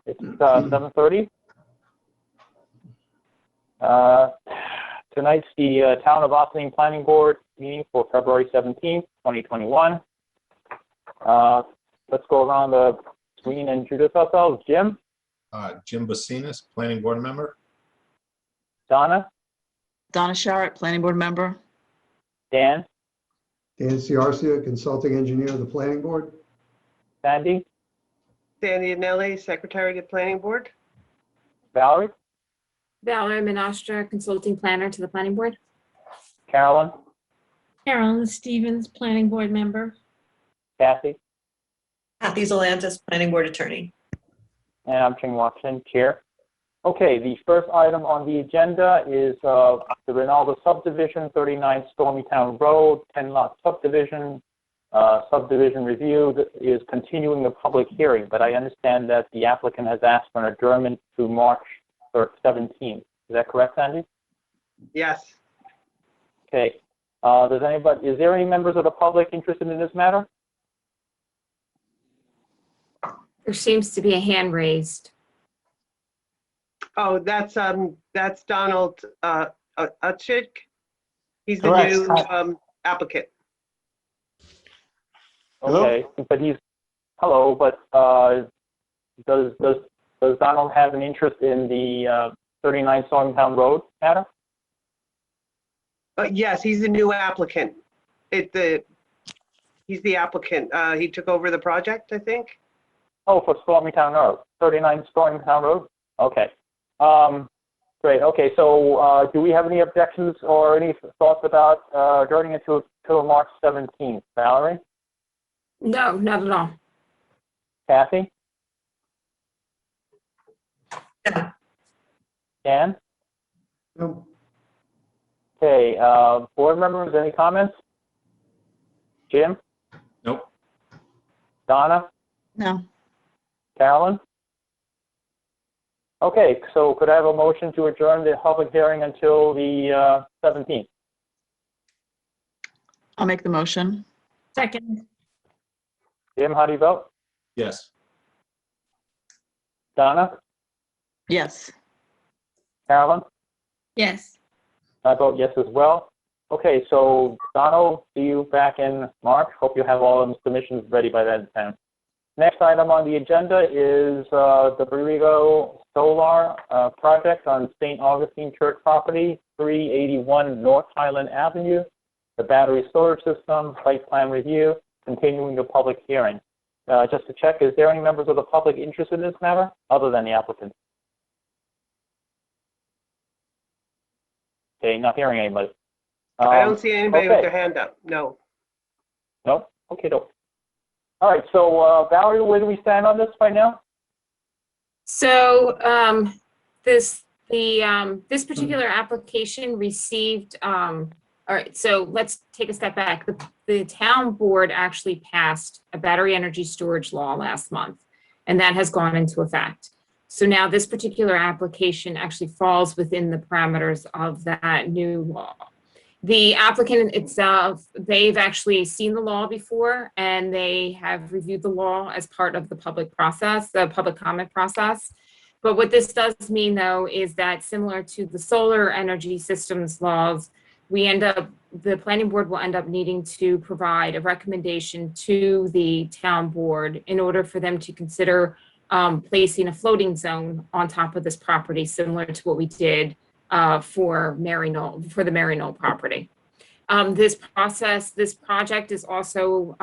It's 7:30. Tonight's the Town of Ossining Planning Board meeting for February 17th, 2021. Let's go around the screen and introduce ourselves. Jim? Jim Basinas, Planning Board member. Donna? Donna Sharrett, Planning Board member. Dan? Dan Ciarcia, Consulting Engineer of the Planning Board. Sandy? Sandy Anelli, Secretary to the Planning Board. Valerie? Valerie Menastra, Consulting Planner to the Planning Board. Carolyn? Carolyn Stevens, Planning Board member. Kathy? Kathy Zolantis, Planning Board Attorney. And I'm Ching Watson, Chair. Okay, the first item on the agenda is the Rinaldo subdivision, 39 Stormytown Road, 10-lot subdivision. Subdivision review is continuing the public hearing, but I understand that the applicant has asked for an adjournment to March 17th. Is that correct, Sandy? Yes. Okay. Is there any members of the public interested in this matter? There seems to be a hand raised. Oh, that's Donald Utchik. He's the Correct. new applicant. Okay, but does Donald have an interest in the 39 Stormtown Road matter? Yes, he's the new applicant. He's the applicant. He took over the project, I think. Oh, for Stormytown Road, 39 Stormytown Road? Okay. Great. Okay, so do we have any objections or any thoughts about adjourning it till March 17th? Valerie? No, not at all. Kathy? Yeah. Dan? No. Okay, board members, any comments? Jim? Nope. Donna? No. Carolyn? Okay, so could I have a motion to adjourn the public hearing until the 17th? I'll make the motion. Second, Jim, how do you vote? Yes. Donna? Yes. Carolyn? yes. I vote yes as well. Okay, so Donald, see you back in March. Hope you have all the submissions ready by that time. Next item on the agenda is the Borrego Solar project on St. Augustine Church property, 381 North Highland Avenue, the battery storage system, site plan review, continuing the public hearing. Just to check, is there any members of the public interested in this matter other than the applicant? Okay, not hearing anybody. I don't see anybody with okay. their hand up. No. Nope. Okay, dope. All right, so Valerie, where do we stand on this right now? So this particular application received, all right, so let's take a step back. The town board actually passed a battery energy storage law last month, and that has gone into effect. So now this particular application actually falls within the parameters of that new law. The applicant itself, they've actually seen the law before, and they have reviewed the law as part of the public process, the public comment process. But what this does mean, though, is that similar to the solar energy systems laws, the planning board will end up needing to provide a recommendation to the town board in order for them to consider placing a floating zone on top of this property, similar to what we did for the Mary Knoll property. This project is also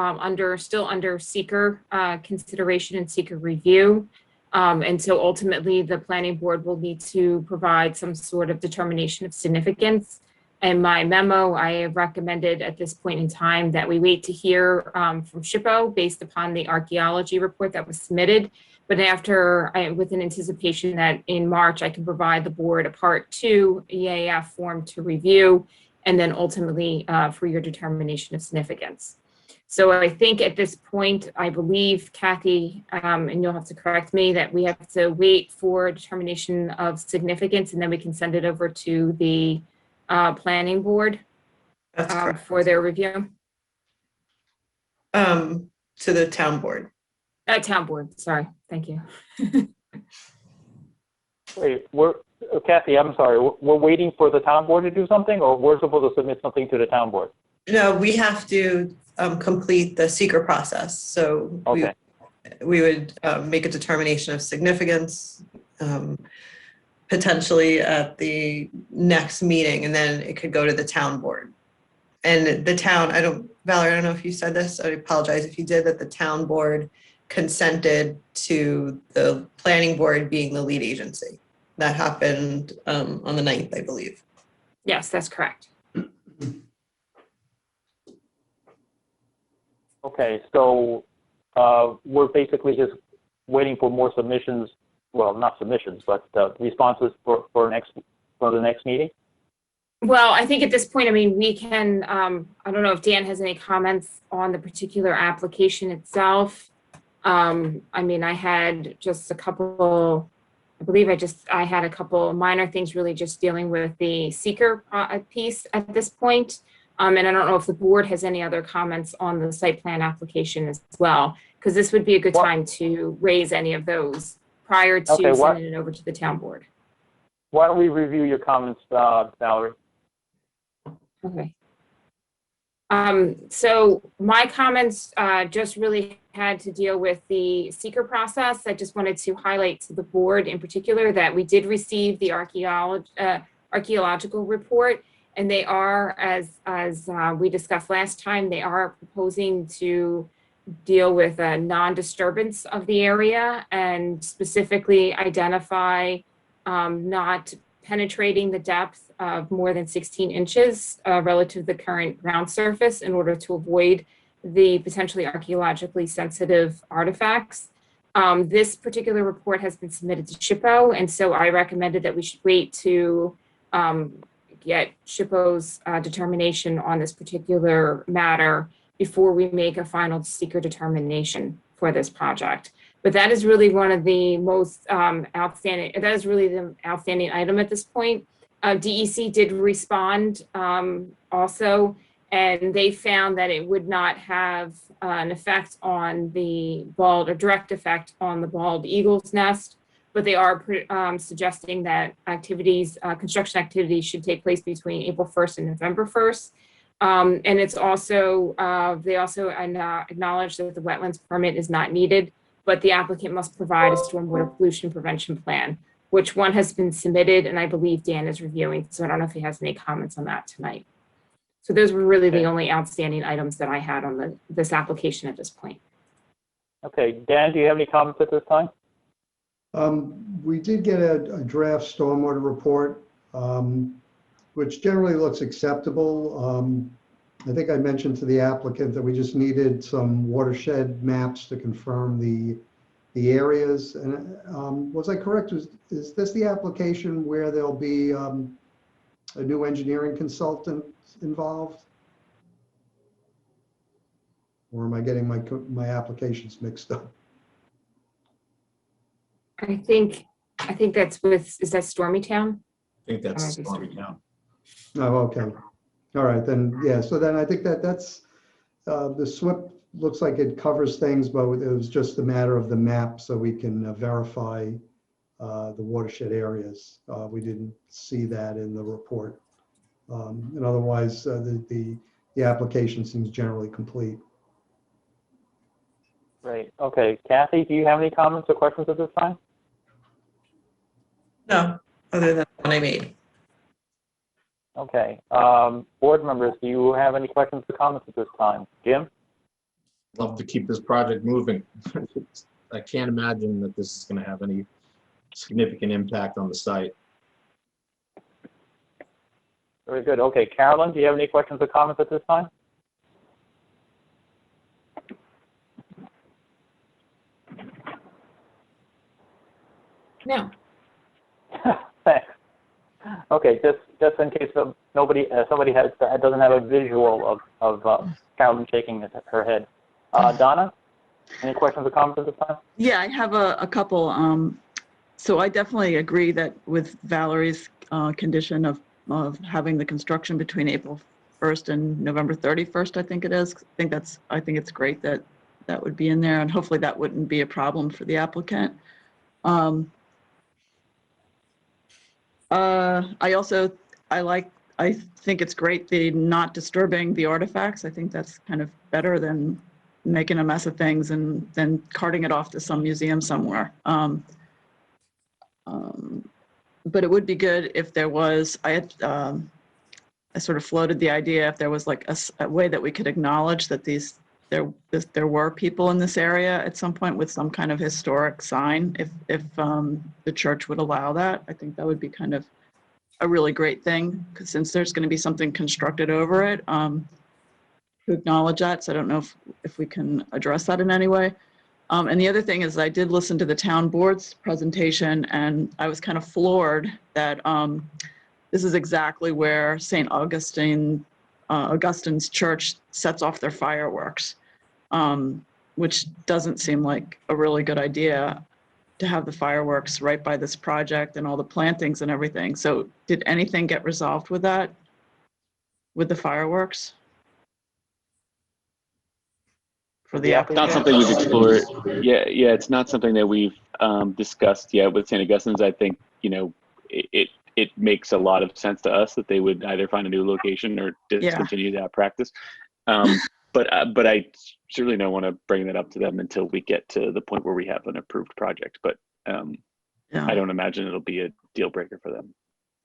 still under seeker consideration and seeker review. And so ultimately the planning board will need to provide some sort of determination of significance. In my memo, I have recommended at this point in time that we wait to hear from SHPO based upon the archaeology report that was submitted. But with an anticipation that in March, I can provide the board a Part 2 EAF form to review, and then ultimately for your determination of significance. So I think at this point, I believe, Kathy, and you'll have to correct me, that we have to wait for determination of significance, and then we can send it over to the planning board That's correct. for their review. To the town board. Town board, sorry, thank you. Wait, Kathy, I'm sorry, we're waiting for the town board to do something, or we're supposed to submit something to the town board? No, we have to complete the seeker process. So Okay, we would make a determination of significance, potentially at the next meeting, and then it could go to the town board. And the town, Valerie, I don't know if you said this, I apologize if you did, that the town board consented to the planning board being the lead agency. That happened on the 9th, I believe. Yes, that's correct. okay, so we're basically just waiting for more submissions, well, not submissions, but responses for the next meeting? Well, I think at this point, I mean, we can, I don't know if Dan has any comments on the particular application itself. I mean, I had just a couple, I believe I had a couple minor things really just dealing with the seeker piece at this point. And I don't know if the board has any other comments on the site plan application as well, because this would be a good time to raise any of those prior to sending it over to the town board. Why don't we review your comments, Valerie? Okay. So my comments just really had to deal with the seeker process. I just wanted to highlight to the board in particular that we did receive the archaeological report, and they are, as we discussed last time, they are proposing to deal with a non-disturbance of the area and specifically identify not penetrating the depth of more than 16 inches relative to the current ground surface in order to avoid the potentially archaeologically sensitive artifacts. This particular report has been submitted to SHPO, and so I recommended that we should wait to get SHPO's determination on this particular matter before we make a final seeker determination for this project. But that is really one of the most outstanding, that is really the outstanding item at this point. DEC did respond also, and they found that it would not have an effect on the bald, or direct effect on the bald eagle's nest, but they are suggesting that activities, construction activities should take place between April 1st and November 1st. And it's also, they also acknowledge that the wetlands permit is not needed, but the applicant must provide a stormwater pollution prevention plan, which one has been submitted, and I believe Dan is reviewing, so I don't know if he has any comments on that tonight. So those were really the only outstanding items that I had on this application at this point. Okay, Dan, do you have any comments at this time? We did get a draft stormwater report, which generally looks acceptable. I think I mentioned to the applicant that we just needed some watershed maps to confirm the areas. And was I correct? Is this the application where there'll be a new engineering consultant involved? Or am I getting my applications mixed up? I think that's with, is that Stormy Town? I think that's Stormy Town. Oh, okay. All right, then, yeah, so then I think that's, the SWIP looks like it covers things, but it was just a matter of the map so we can verify the watershed areas. We didn't see that in the report. And otherwise, the application seems generally complete. Great. Okay, Kathy, do you have any comments or questions at this time? No, other than the one I made. Okay. Board members, do you have any questions or comments at this time? Jim? Love to keep this project moving. I can't imagine that this is going to have any significant impact on the site. Very good. Okay, Carolyn, do you have any questions or comments at this time? No. Thanks. Okay, just in case somebody doesn't have a visual of Carolyn shaking her head. Donna, any questions or comments at this time? Yeah, I have a couple. So I definitely agree that with Valerie's condition of having the construction between April 1st and November 31st, I think it is. I think it's great that that would be in there, and hopefully that wouldn't be a problem for the applicant. I think it's great the not disturbing the artifacts. I think that's kind of better than making a mess of things and then carting it off to some museum somewhere. But it would be good if there was, I sort of floated the idea if there was like a way that we could acknowledge that there were people in this area at some point with some kind of historic sign, if the church would allow that. I think that would be kind of a really great thing, because since there's going to be something constructed over it, to acknowledge that. So I don't know if we can address that in any way. And the other thing is I did listen to the town board's presentation, and I was kind of floored that this is exactly where St. Augustine's church sets off their fireworks, which doesn't seem like a really good idea to have the fireworks right by this project and all the plantings and everything. So did anything get resolved with that, with the fireworks? For the Yeah, Not something we've explored. Yeah, it's not something that we've discussed yet with St. Augustine's. I think, it makes a lot of sense to us that they would either find a new location or discontinue that practice. But I certainly don't want to bring that up to them until we get to the point where we have an approved project. But I don't imagine it'll be a deal breaker for them.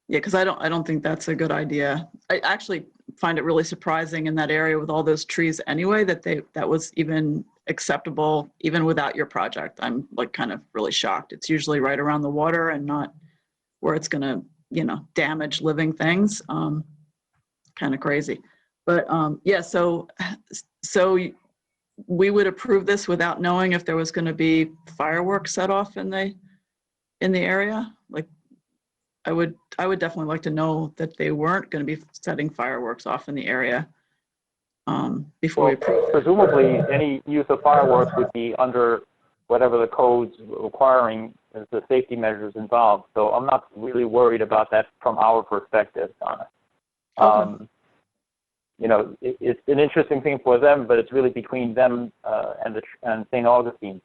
Yeah, because I don't think that's a good idea. I actually find it really surprising in that area with all those trees anyway that was even acceptable even without your project. I'm like kind of really shocked. It's usually right around the water and not where it's going to damage living things. Kind of crazy. But yeah, so we would approve this without knowing if there was going to be fireworks set off in the area. Like, I would definitely like to know that they weren't going to be setting fireworks off in the area before we approve it. Presumably, any use of fireworks would be under whatever the code's requiring as the safety measures involved. So I'm not really worried about that from our perspective, Donna. Okay. It's an interesting thing for them, but it's really between them and St. Augustine.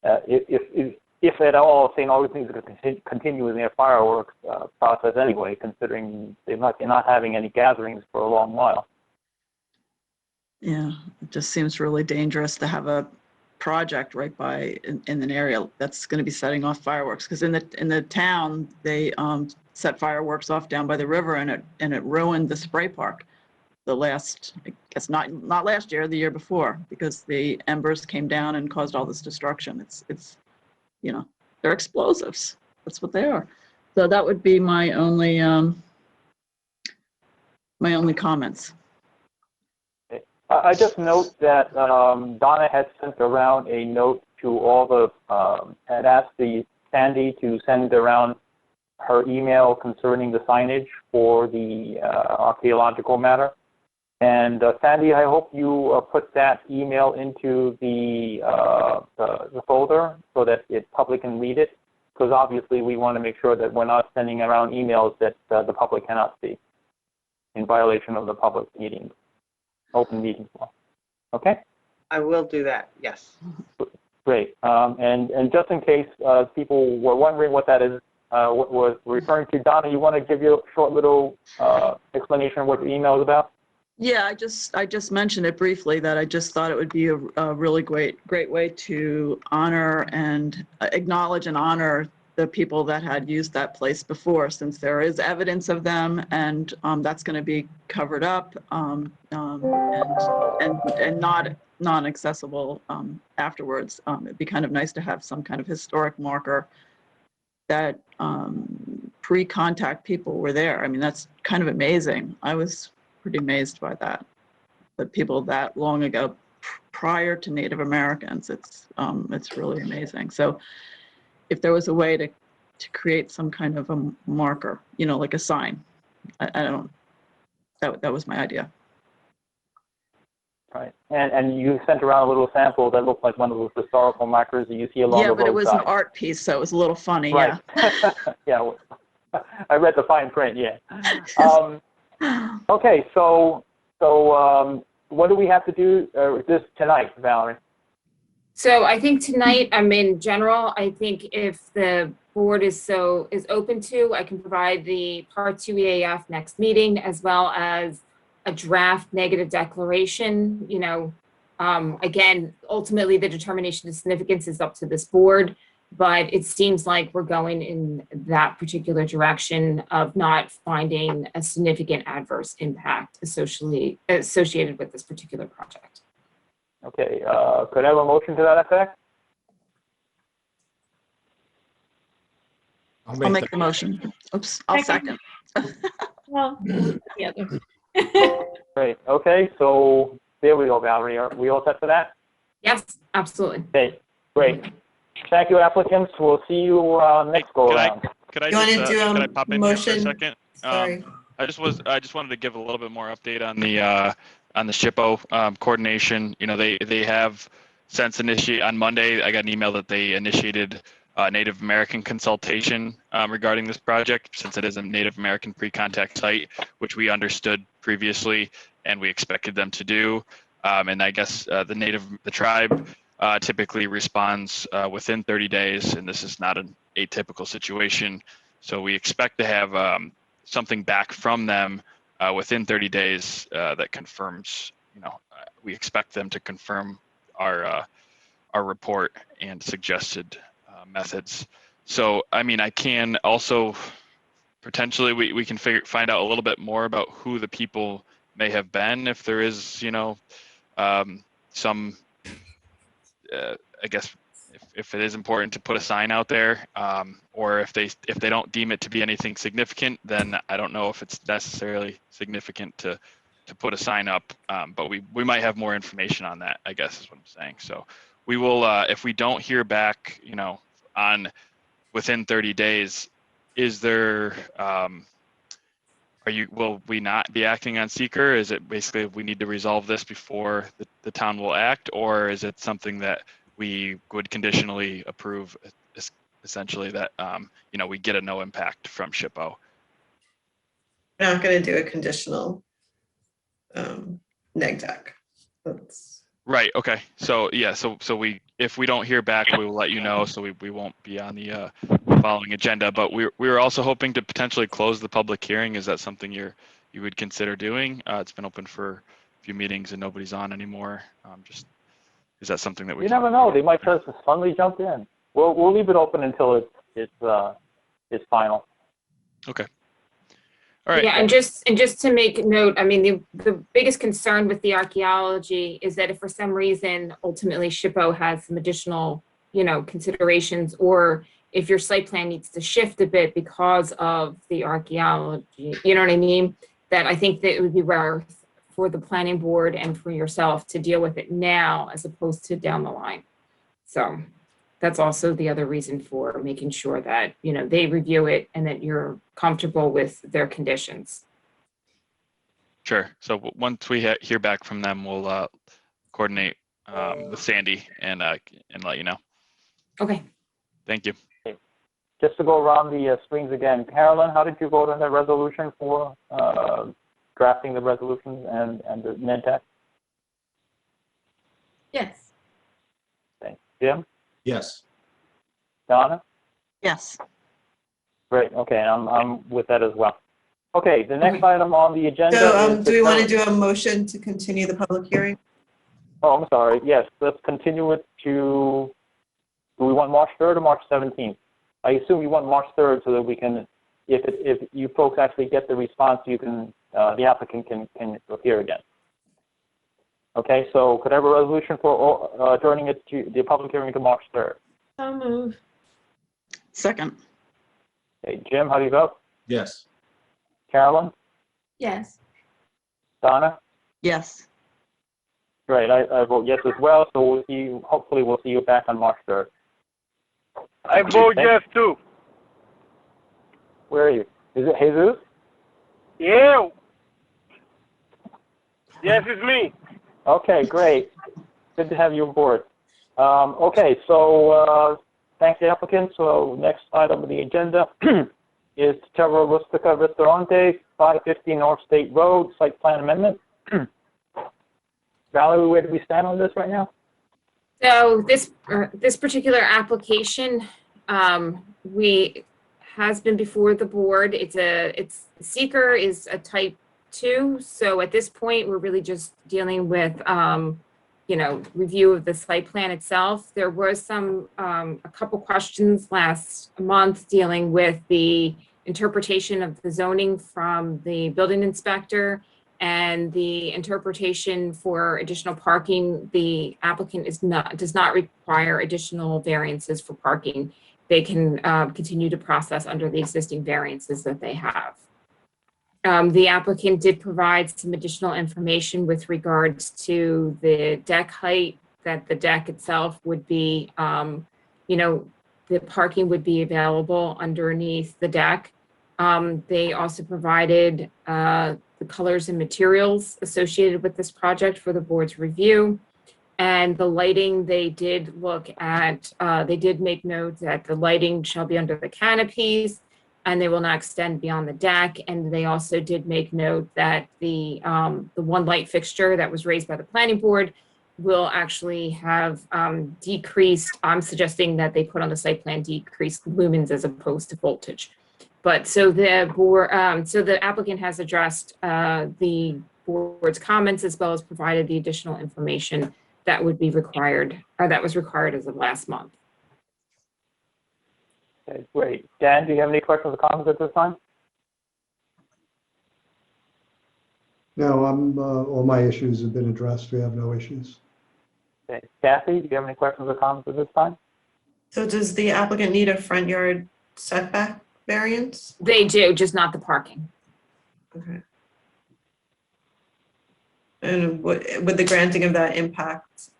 If at all, St. Augustine is going to continue with their fireworks process anyway, considering they're not having any gatherings for a long while. Yeah, it just seems really dangerous to have a project right by in an area that's going to be setting off fireworks. Because in the town, they set fireworks off down by the river, and it ruined the spray park. The last, I guess not last year, the year before, because the embers came down and caused all this destruction. It's they're explosives. That's what they are. So that would be my only comments. I just note that Donna had sent around a note to all had asked Sandy to send around her email concerning the signage for the archaeological matter. And Sandy, I hope you put that email into the folder so that the public can read it, because obviously we want to make sure that we're not sending around emails that the public cannot see in violation of the public meeting, open meeting law. Okay? I will do that, yes. Great. And just in case people were wondering what that is, what was referring to, Donna, you want to give you a short little explanation of what the email is about? Yeah, I just mentioned it briefly, that I just thought it would be a really great way to honor and acknowledge and honor the people that had used that place before, since there is evidence of them, and that's going to be covered up and not non-accessible afterwards. It'd be kind of nice to have some kind of historic marker that pre-contact people were there. I mean, that's kind of amazing. I was pretty amazed by that people that long ago, prior to Native Americans. It's really amazing. So if there was a way to create some kind of a marker, like a sign, that was my idea. Right. And you sent around a little sample that looked like one of those historical markers that you see along the roadside. Yeah, but it was an art piece, so it was a little funny. Right. Yeah. Yeah. I read the fine print. Yeah. Okay. So what do we have to do this tonight, Valerie? So I think tonight, in general, I think if the board is open to, I can provide the Part 2 EAF next meeting, as well as a draft negative declaration. Again, ultimately, the determination of significance is up to this board, but it seems like we're going in that particular direction of not finding a significant adverse impact associated with this particular project. Okay, could I have a motion to that effect? I'll make the motion. Oops, I'll second. Well, yeah. Great, okay, so there we go, Valerie. Are we all set for that? Yes, absolutely. Okay, great. Thank you, applicants. We'll see you next go around. Could I You wanna just do, could I pop in here for a motion? second? Sorry. I just wanted to give a little bit more update on the SHPO coordination. They have since on Monday, I got an email that they initiated Native American consultation regarding this project, since it is a Native American pre-contact site, which we understood previously and we expected them to do. And I guess the tribe typically responds within 30 days, and this is not an atypical situation. So we expect to have something back from them within 30 days that confirms, we expect them to confirm our report and suggested methods. So, I can also potentially, we can find out a little bit more about who the people may have been, if there is, some, I guess, if it is important to put a sign out there, or if they don't deem it to be anything significant, then I don't know if it's necessarily significant to put a sign up. But we might have more information on that, I guess is what I'm saying. So we will, if we don't hear back, on within 30 days, is there, will we not be acting on seeker? Is it basically we need to resolve this before the town will act, or is it something that we would conditionally approve, essentially that, we get a no impact from SHPO? We're not going to do a conditional neg deck. Right. Okay. So yeah. So if we don't hear back, we will let you know. So we won't be on the following agenda. But we were also hoping to potentially close the public hearing. Is that something you would consider doing? It's been open for a few meetings and nobody's on anymore. Is that something that we? You never know. They might just suddenly jump in. We'll leave it open until it's final. Okay. All right. Yeah, and just to make note, the biggest concern with the archaeology is that if for some reason ultimately SHPO has some additional, considerations, or if your site plan needs to shift a bit because of the archaeology, you know what I mean? That I think that it would be rare for the planning board and for yourself to deal with it now as opposed to down the line. So that's also the other reason for making sure that, they review it and that you're comfortable with their conditions. Sure. So once we hear back from them, we'll coordinate with Sandy and let you know. Okay. Thank you. Just to go around the screens again, Carolyn, how did you vote on the resolution for drafting the resolutions and the NEDTEC? Yes. Thanks. Jim? Yes. Donna? Yes. Great. Okay, I'm with that as well. Okay, the next item on the agenda So is... do we want to do a motion to continue the public hearing? Oh, I'm sorry. Yes, let's continue it to... Do we want March 3rd or March 17th? I assume you want March 3rd so that we can, if you folks actually get the response, you can, the applicant can appear again. Okay, so could I have a resolution for adjourning it to the public hearing to March 3rd? So move. Second. Okay, Jim, how do you vote? Yes. Carolyn? Yes. Donna? Yes. Great, I vote yes as well, so we'll see you, hopefully we'll see you back on March 3rd. I vote yes too. Where are you? Is it Jesus? Yeah. Yes, it's me. Okay, great. Good to have you aboard. Okay, so thanks to the applicant. So next item on the agenda is Terra Rustica Ristorante, 550 North State Road, site plan amendment. Valerie, where do we stand on this right now? So this particular application, has been before the board. Seeker is a type 2. So at this point, we're really just dealing with, review of the site plan itself. There was a couple questions last month dealing with the interpretation of the zoning from the building inspector and the interpretation for additional parking. The applicant does not require additional variances for parking. They can continue to process under the existing variances that they have. The applicant did provide some additional information with regards to the deck height, that the deck itself would be, the parking would be available underneath the deck. They also provided the colors and materials associated with this project for the board's review. And the lighting, they did look at, they did make note that the lighting shall be under the canopies and they will not extend beyond the deck. And they also did make note that the one light fixture that was raised by the planning board will actually have decreased, I'm suggesting that they put on the site plan decreased lumens as opposed to voltage. But so the board, so the applicant has addressed the board's comments as well as provided the additional information that would be required, or that was required as of last month. Okay, great. Dan, do you have any questions or comments at this time? No, all my issues have been addressed. We have no issues. Okay. Kathy, do you have any questions or comments at this time? So does the applicant need a front yard setback variance? They do, just not the parking. Okay. And would the granting of that impact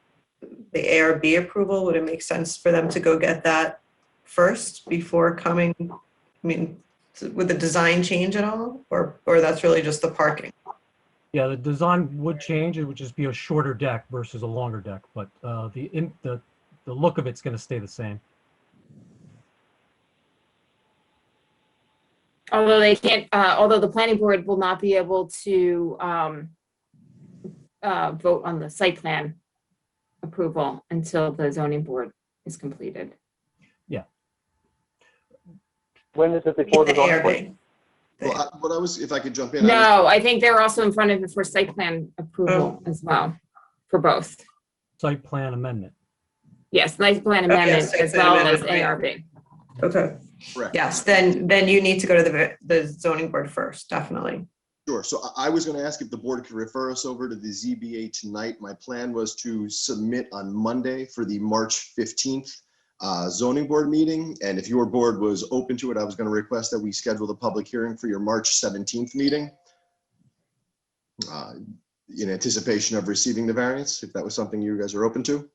the ARB approval? Would it make sense for them to go get that first before coming? I mean, would the design change at all, or that's really just the parking? Yeah, the design would change. It would just be a shorter deck versus a longer deck, but the look of it's going to stay the same. Although they can't, although the planning board will not be able to vote on the site plan approval until the zoning board is completed. Yeah. When is it before the zoning board? Well, if I could jump in. No, I think they're also in front of it for site plan approval as well, for both. Site plan amendment. Yes, site plan amendment site as plan well amendment, as right. ARB. Okay. Correct. Yes, then you need to go to the zoning board first, definitely. Sure. So I was going to ask if the board could refer us over to the ZBA tonight. My plan was to submit on Monday for the March 15th zoning board meeting. And if your board was open to it, I was going to request that we schedule the public hearing for your March 17th meeting in anticipation of receiving the variance, if that was something you guys are open to.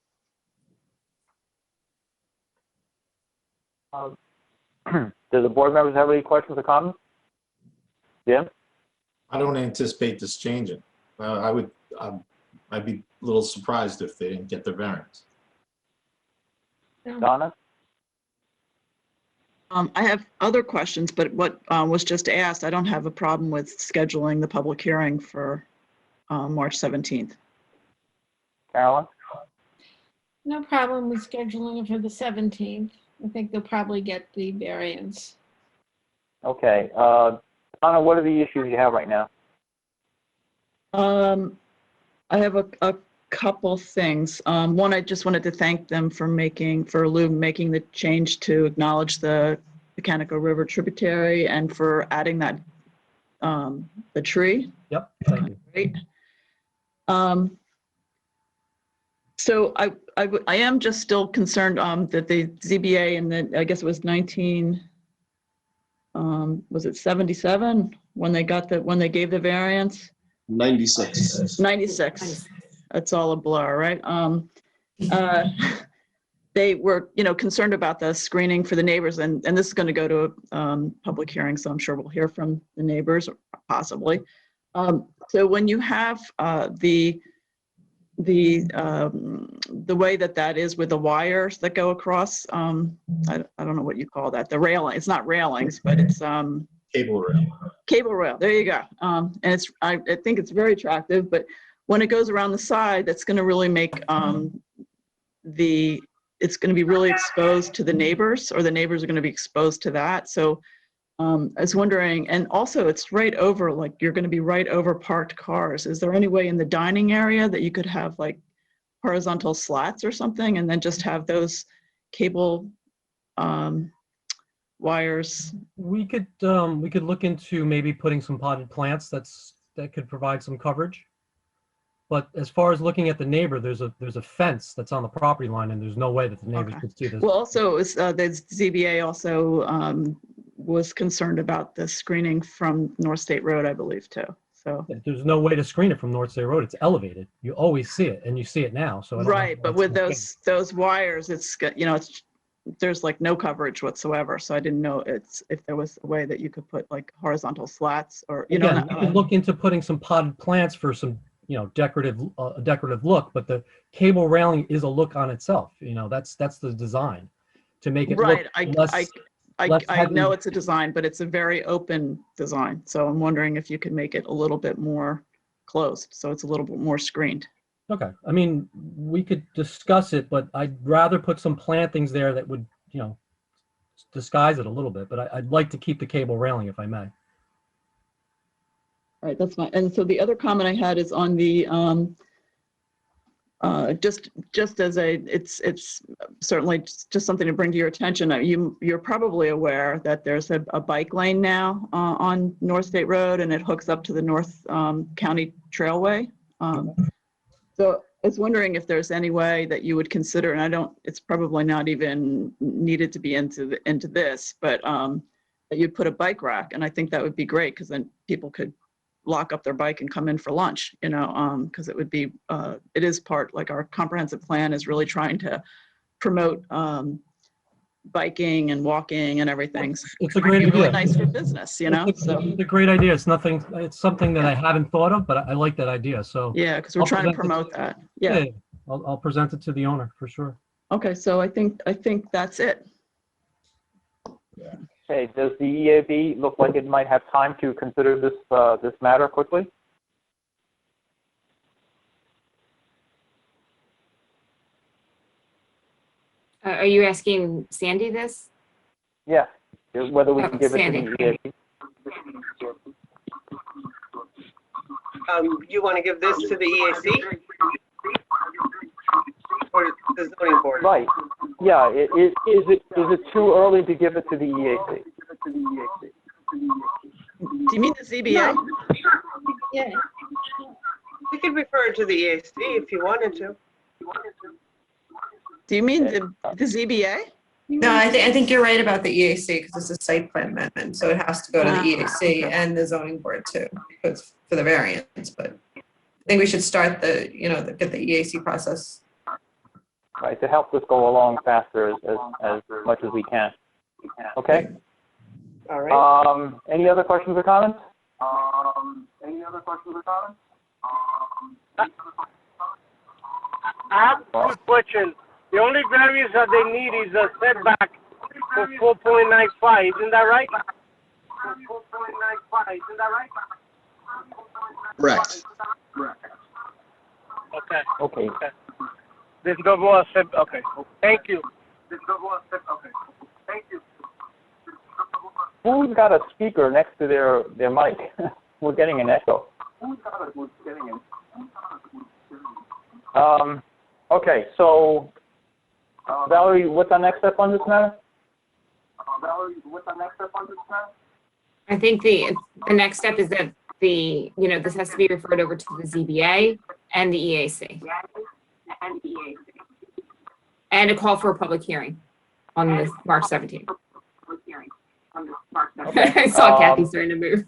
Do the board members have any questions or comments? Jim? I don't anticipate this changing. I'd be a little surprised if they didn't get their variance. Donna? I have other questions, but what was just asked, I don't have a problem with scheduling the public hearing for March 17th. Carolyn? No problem with scheduling it for the 17th. I think they'll probably get the variance. Okay. Donna, what are the issues you have right now? I have a couple things. One, I just wanted to thank them for Lou making the change to acknowledge the Mechanical River tributary and for adding that the tree. Yep, thank you. Great. So I am just still concerned that the ZBA and then I guess it was 77 when they gave the variance? 96. 96. That's all a blur, right? They were, concerned about the screening for the neighbors, and this is going to go to a public hearing, so I'm sure we'll hear from the neighbors, possibly. So when you have the way that is with the wires that go across, I don't know what you call that. The railing. It's not railings, but it's Cable rail. Cable rail. There you go. And I think it's very attractive. But when it goes around the side, that's going to really make it's going to be really exposed to the neighbors, or the neighbors are going to be exposed to that. So I was wondering, and also it's right over, like you're going to be right over parked cars. Is there any way in the dining area that you could have like horizontal slats or something, and then just have those cable wires? We could look into maybe putting some potted plants that could provide some coverage. But as far as looking at the neighbor, there's a fence that's on the property line, and there's no way that the neighbors could see this. Well, also, the ZBA also was concerned about the screening from North State Road, I believe, too. So There's no way to screen it from North State Road. It's elevated. You always see it, and you see it now. So I don't know right, how but it's with gonna those wires, it's there's like no coverage whatsoever. So I didn't know if there was a way that you could put like horizontal slats, or Again, you could look into putting some potted plants for some decorative look, but the cable railing is a look on itself. That's the design, to make it right. look less. I know it's a design, but it's a very open design. So I'm wondering if you could make it a little bit more closed, so it's a little bit more screened. Okay, I mean, we could discuss it, but I'd rather put some plantings there that would, disguise it a little bit. But I'd like to keep the cable railing if I may. All right, that's fine. And so the other comment I had is on the just as it's certainly just something to bring to your attention. You're probably aware that there's a bike lane now on North State Road, and it hooks up to the North County Trailway. So I was wondering if there's any way that you would consider, and it's probably not even needed to be into this, but that you'd put a bike rack, and I think that would be great, because then people could lock up their bike and come in for lunch, because it would be, it is part, like our comprehensive plan is really trying to promote biking and walking and everything. So It's a great idea. really nice for business, so. It's a great idea. It's something that I haven't thought of, but I like that idea. So Yeah, because we're trying to promote that. Yeah. I'll present it to the owner for sure. Okay, so I think that's it. Okay, does the EAB look like it might have time to consider this matter quickly? Are you asking Sandy this? Yeah, whether we can give Sandy. it to the EAB. You want to give this to the EAC? Or the zoning board? Right, yeah, is it too early to give it to the EAC? Do you mean the ZBA? Yeah. We could refer it to the EAC if you wanted to. Do you mean the ZBA? No, I think you're right about the EAC, because it's a site plan amendment, so it has to go to the EAC and the zoning board too, because for the variance. But I think we should start get the EAC process. Right, to help this go along faster as much as we can. Okay. All right. Any other questions or comments? I have a quick question. The only variance that they need is a setback for 4.95, isn't that right? Correct. Okay. There's no more okay. Thank you. Who's got a speaker next to their mic? We're getting an echo. Okay, so Valerie, what's our next step on this matter? I think the next step is that this has to be referred over to the ZBA and the EAC. And a call for a public hearing on this March 17th. Okay. I saw Kathy starting to move.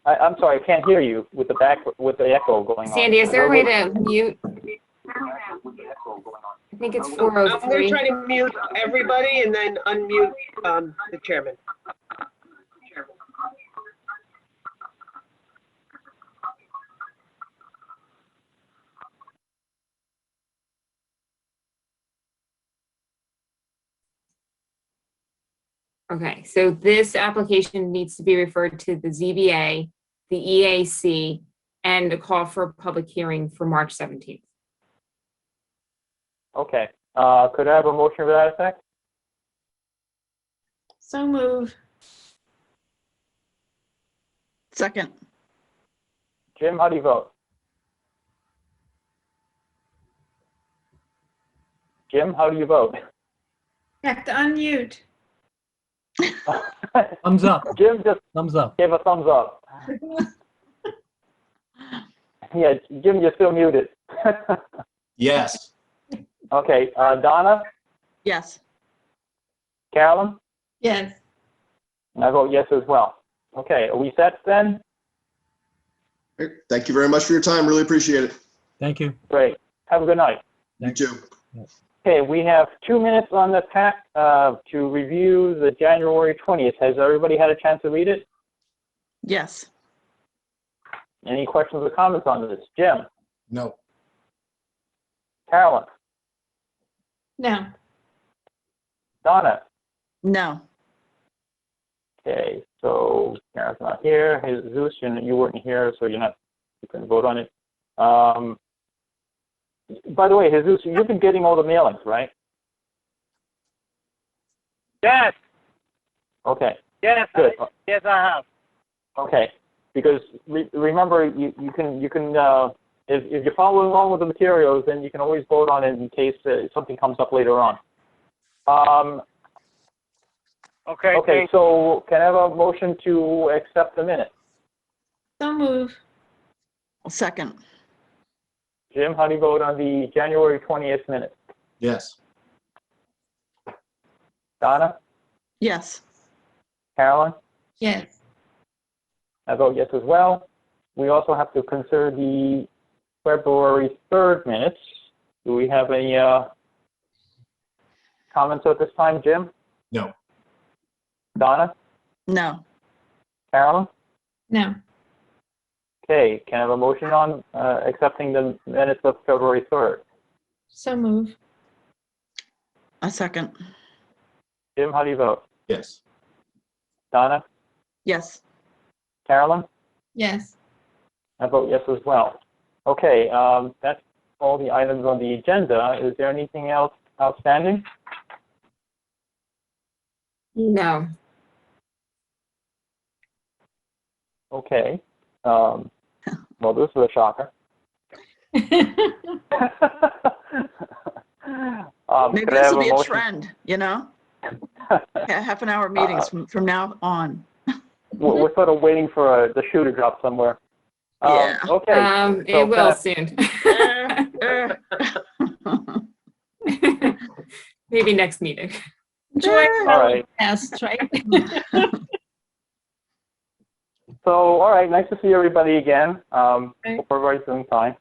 I'm sorry, I can't hear you with the echo going on. Sandy, is there a way to mute? I think it's I'm going to 403. try to mute everybody and then unmute the chairman. Okay, so this application needs to be referred to the ZBA, the EAC, and a call for a public hearing for March 17th. Okay. Could I have a motion to that effect? So move. Second. Jim, how do you vote? Jim, how do you vote? Have to unmute. Thumbs up. Jim just Thumbs up. gave a thumbs up. Yeah, Jim, you're still muted. Yes. Okay, Donna, Yes. Carolyn, Yes. and I vote yes as well. Okay, are we set then? Great. Thank you very much for your time. Really appreciate it. Thank you. Great. Have a good night. You too. Okay, we have 2 minutes on the pack to review the January 20th. Has everybody had a chance to read it? Yes. Any questions or comments on this? Jim, No. Carolyn, No. Donna? No. Okay, so Karen's not here. Jesus, you weren't here, so you couldn't vote on it. By the way, Jesus, you've been getting all the mailings, right? Yes, Okay, yes, good. yes, I have. Okay, because remember, you can if you're following along with the materials, then you can always vote on it in case something comes up later on. Okay, Okay, thank so can I have a motion to accept the minute? So move. Second. Jim, how do you vote on the January 20th minute? Yes. Donna? Yes. Carolyn? Yes. I vote yes as well. We also have to consider the February 3rd minutes. Do we have any comments at this time, Jim? No. Donna? No. Carolyn? No. Okay, can I have a motion on accepting the minutes of February 3rd? So move. A second. Jim, how do you vote? Yes. Donna? Yes. Carolyn? Yes. I vote yes as well. Okay, that's all the items on the agenda. Is there anything else outstanding? No. Okay. Well, this is a shocker. Maybe Could I this have will be a motion? trend, you know? Half an hour meetings from now on. We're sort of waiting for the shoe to drop somewhere. Yeah. Okay. so It will soon. Maybe next meeting. Enjoy All right. past, right? So, all right. Nice to see everybody again. Hope everybody's doing fine.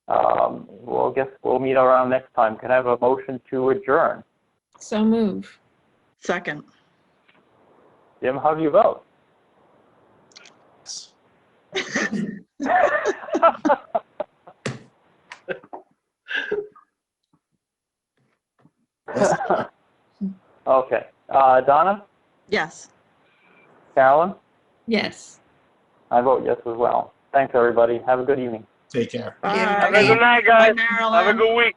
Well, I guess we'll meet around next time. Can I have a motion to adjourn? So move. Second. Jim, how do you vote? Okay. Donna? Yes. Carolyn? Yes. I vote yes as well. Thanks, everybody. Have a good evening. Take care. Bye. Have a good night, guys. Bye, Have a Marilyn. good week.